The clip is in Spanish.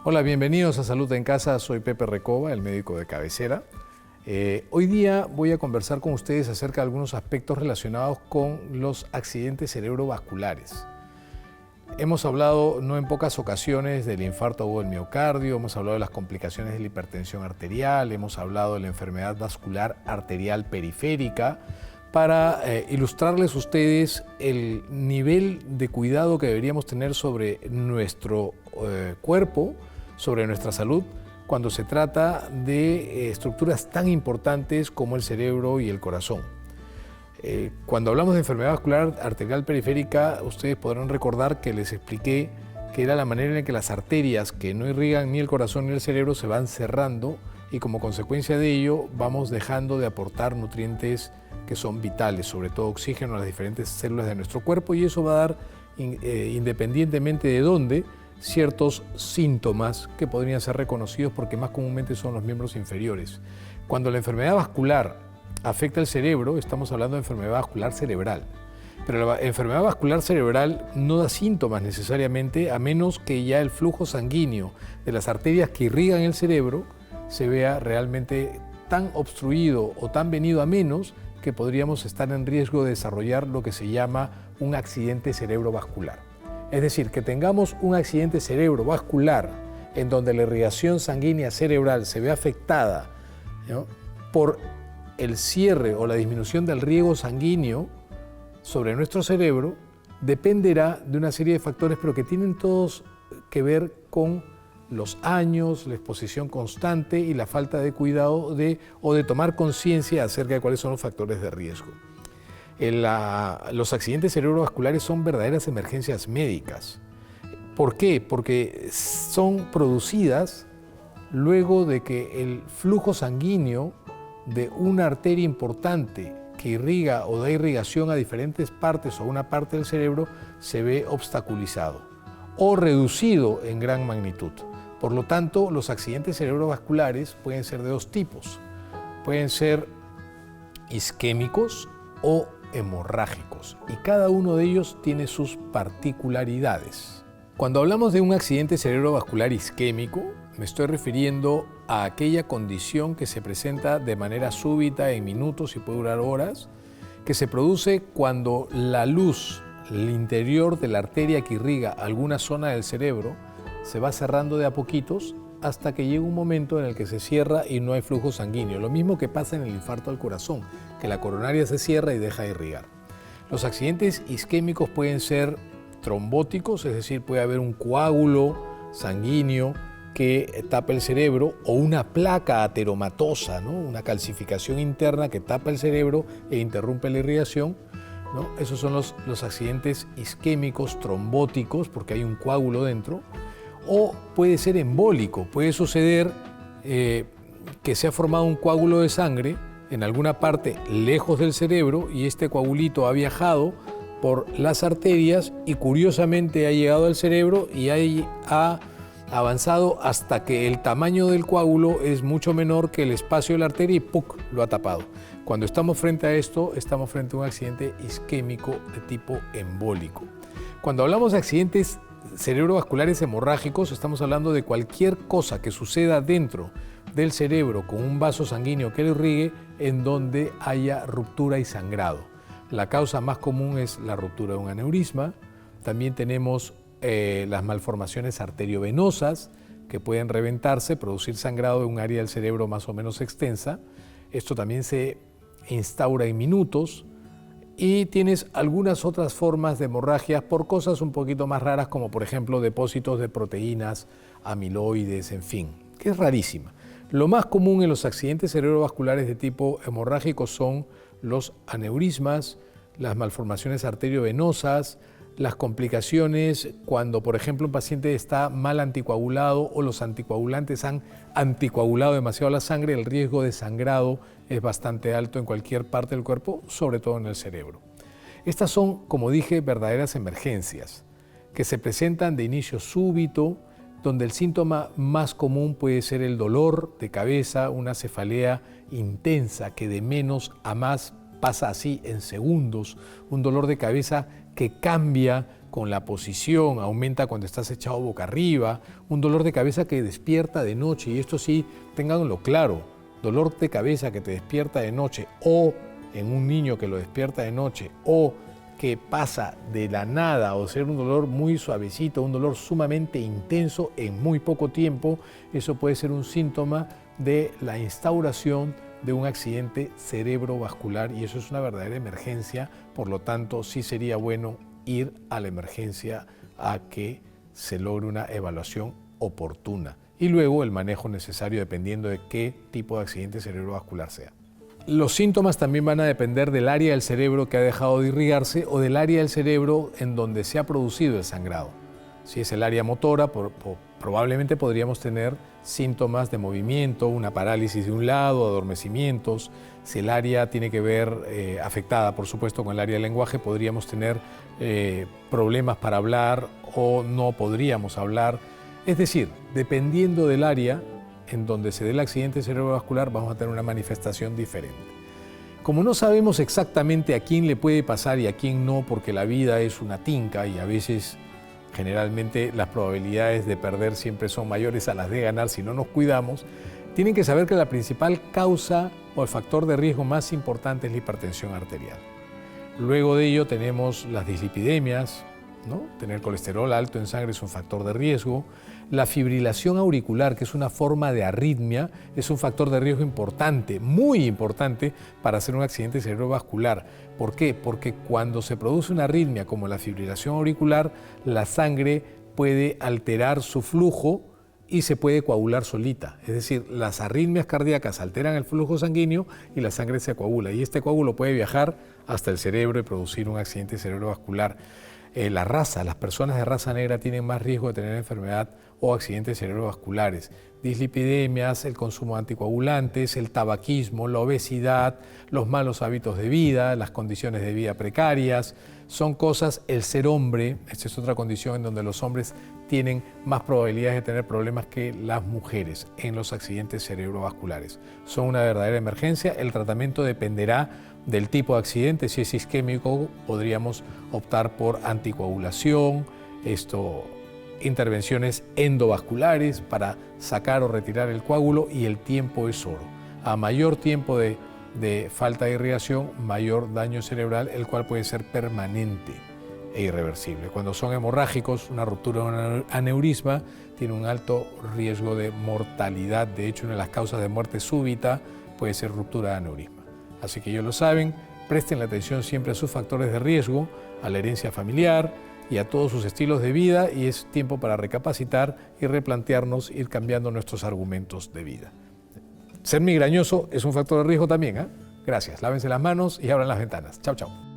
Hola, bienvenidos a Salud en Casa. Soy Pepe Recoba, el médico de cabecera. Hoy día voy a conversar con ustedes acerca de algunos aspectos relacionados con los accidentes cerebrovasculares. Hemos hablado no en pocas ocasiones del infarto agudo del miocardio, hemos hablado de las complicaciones de la hipertensión arterial, hemos hablado de la enfermedad vascular arterial periférica, para ilustrarles a ustedes el nivel de cuidado que deberíamos tener sobre nuestro cuerpo, sobre nuestra salud, cuando se trata de estructuras tan importantes como el cerebro y el corazón. Cuando hablamos de enfermedad vascular arterial periférica, ustedes podrán recordar que les expliqué que era la manera en que las arterias que no irrigan ni el corazón ni el cerebro se van cerrando y como consecuencia de ello vamos dejando de aportar nutrientes que son vitales, sobre todo oxígeno a las diferentes células de nuestro cuerpo, y eso va a dar, independientemente de dónde, ciertos síntomas que podrían ser reconocidos porque más comúnmente son los miembros inferiores. Cuando la enfermedad vascular afecta el cerebro, estamos hablando de enfermedad vascular cerebral. Pero la enfermedad vascular cerebral no da síntomas necesariamente, a menos que ya el flujo sanguíneo de las arterias que irrigan el cerebro se vea realmente tan obstruido o tan venido a menos que podríamos estar en riesgo de desarrollar lo que se llama un accidente cerebrovascular. Es decir, que tengamos un accidente cerebrovascular en donde la irrigación sanguínea cerebral se ve afectada, ¿no?, por el cierre o la disminución del riego sanguíneo sobre nuestro cerebro, dependerá de una serie de factores, pero que tienen todos que ver con los años, la exposición constante y la falta de cuidado o de tomar conciencia acerca de cuáles son los factores de riesgo. Los accidentes cerebrovasculares son verdaderas emergencias médicas. ¿Por qué? Porque son producidas luego de que el flujo sanguíneo de una arteria importante que irriga o da irrigación a diferentes partes o a una parte del cerebro se ve obstaculizado o reducido en gran magnitud. Por lo tanto, los accidentes cerebrovasculares pueden ser de dos tipos. Pueden ser isquémicos o hemorrágicos, y cada uno de ellos tiene sus particularidades. Cuando hablamos de un accidente cerebrovascular isquémico, me estoy refiriendo a aquella condición que se presenta de manera súbita en minutos y puede durar horas, que se produce cuando la luz, el interior de la arteria que irriga alguna zona del cerebro, se va cerrando de a poquitos hasta que llega un momento en el que se cierra y no hay flujo sanguíneo. Lo mismo que pasa en el infarto al corazón, que la coronaria se cierra y deja de irrigar. Los accidentes isquémicos pueden ser trombóticos, es decir, puede haber un coágulo sanguíneo que tapa el cerebro o una placa ateromatosa, ¿no?, una calcificación interna que tapa el cerebro e interrumpe la irrigación, ¿no? Esos son los accidentes isquémicos trombóticos porque hay un coágulo dentro. O puede ser embólico, puede suceder que se ha formado un coágulo de sangre en alguna parte lejos del cerebro y este coagulito ha viajado por las arterias y curiosamente ha llegado al cerebro y ha avanzado hasta que el tamaño del coágulo es mucho menor que el espacio de la arteria y ¡puc!, lo ha tapado. Cuando estamos frente a esto, estamos frente a un accidente isquémico de tipo embólico. Cuando hablamos de accidentes cerebrovasculares hemorrágicos, estamos hablando de cualquier cosa que suceda dentro del cerebro con un vaso sanguíneo que lo irrigue en donde haya ruptura y sangrado. La causa más común es la ruptura de un aneurisma. También tenemos las malformaciones arteriovenosas que pueden reventarse, producir sangrado de un área del cerebro más o menos extensa. Esto también se instaura en minutos. Y tienes algunas otras formas de hemorragias por cosas un poquito más raras, como por ejemplo depósitos de proteínas, amiloides, en fin, que es rarísima. Lo más común en los accidentes cerebrovasculares de tipo hemorrágico son los aneurismas, las malformaciones arteriovenosas, las complicaciones cuando, por ejemplo, un paciente está mal anticoagulado o los anticoagulantes han anticoagulado demasiado la sangre, el riesgo de sangrado es bastante alto en cualquier parte del cuerpo, sobre todo en el cerebro. Estas son, como dije, verdaderas emergencias que se presentan de inicio súbito, donde el síntoma más común puede ser el dolor de cabeza, una cefalea intensa que de menos a más pasa así en segundos, un dolor de cabeza que cambia con la posición, aumenta cuando estás echado boca arriba, un dolor de cabeza que despierta de noche, y esto sí, ténganlo claro, dolor de cabeza que te despierta de noche, o en un niño que lo despierta de noche, o que pasa de la nada, o ser un dolor muy suavecito, un dolor sumamente intenso en muy poco tiempo, eso puede ser un síntoma de la instauración de un accidente cerebrovascular, y eso es una verdadera emergencia. Por lo tanto, sí sería bueno ir a la emergencia a que se logre una evaluación oportuna y luego el manejo necesario dependiendo de qué tipo de accidente cerebrovascular sea. Los síntomas también van a depender del área del cerebro que ha dejado de irrigarse o del área del cerebro en donde se ha producido el sangrado. Si es el área motora, probablemente podríamos tener síntomas de movimiento, una parálisis de un lado, adormecimientos. Si el área tiene que ver afectada, por supuesto, con el área del lenguaje, podríamos tener problemas para hablar o no podríamos hablar. Es decir, dependiendo del área en donde se dé el accidente cerebrovascular, vamos a tener una manifestación diferente. Como no sabemos exactamente a quién le puede pasar y a quién no, porque la vida es una tinca y a veces, generalmente, las probabilidades de perder siempre son mayores a las de ganar si no nos cuidamos, tienen que saber que la principal causa o el factor de riesgo más importante es la hipertensión arterial. Luego de ello tenemos las dislipidemias, ¿no? Tener colesterol alto en sangre es un factor de riesgo. La fibrilación auricular, que es una forma de arritmia, es un factor de riesgo importante, muy importante para hacer un accidente cerebrovascular. ¿Por qué? Porque cuando se produce una arritmia como la fibrilación auricular, la sangre puede alterar su flujo y se puede coagular solita. Es decir, las arritmias cardíacas alteran el flujo sanguíneo y la sangre se coagula. Y este coágulo puede viajar hasta el cerebro y producir un accidente cerebrovascular. Las personas de raza negra tienen más riesgo de tener enfermedad o accidentes cerebrovasculares. Dislipidemias, el consumo de anticoagulantes, el tabaquismo, la obesidad, los malos hábitos de vida, las condiciones de vida precarias, son cosas, el ser hombre, esta es otra condición en donde los hombres tienen más probabilidades de tener problemas que las mujeres en los accidentes cerebrovasculares. Son una verdadera emergencia, el tratamiento dependerá del tipo de accidente. Si es isquémico, podríamos optar por anticoagulación, intervenciones endovasculares para sacar o retirar el coágulo, y el tiempo es oro. A mayor tiempo de falta de irrigación, mayor daño cerebral, el cual puede ser permanente e irreversible. Cuando son hemorrágicos, una ruptura de un aneurisma tiene un alto riesgo de mortalidad. De hecho, una de las causas de muerte súbita puede ser ruptura de aneurisma. Así que ya lo saben, presten la atención siempre a sus factores de riesgo, a la herencia familiar y a todos sus estilos de vida, y es tiempo para recapacitar y replantearnos, ir cambiando nuestros argumentos de vida. Ser migrañoso es un factor de riesgo también, ¿eh? Gracias, lávense las manos y abran las ventanas. Chao, chao.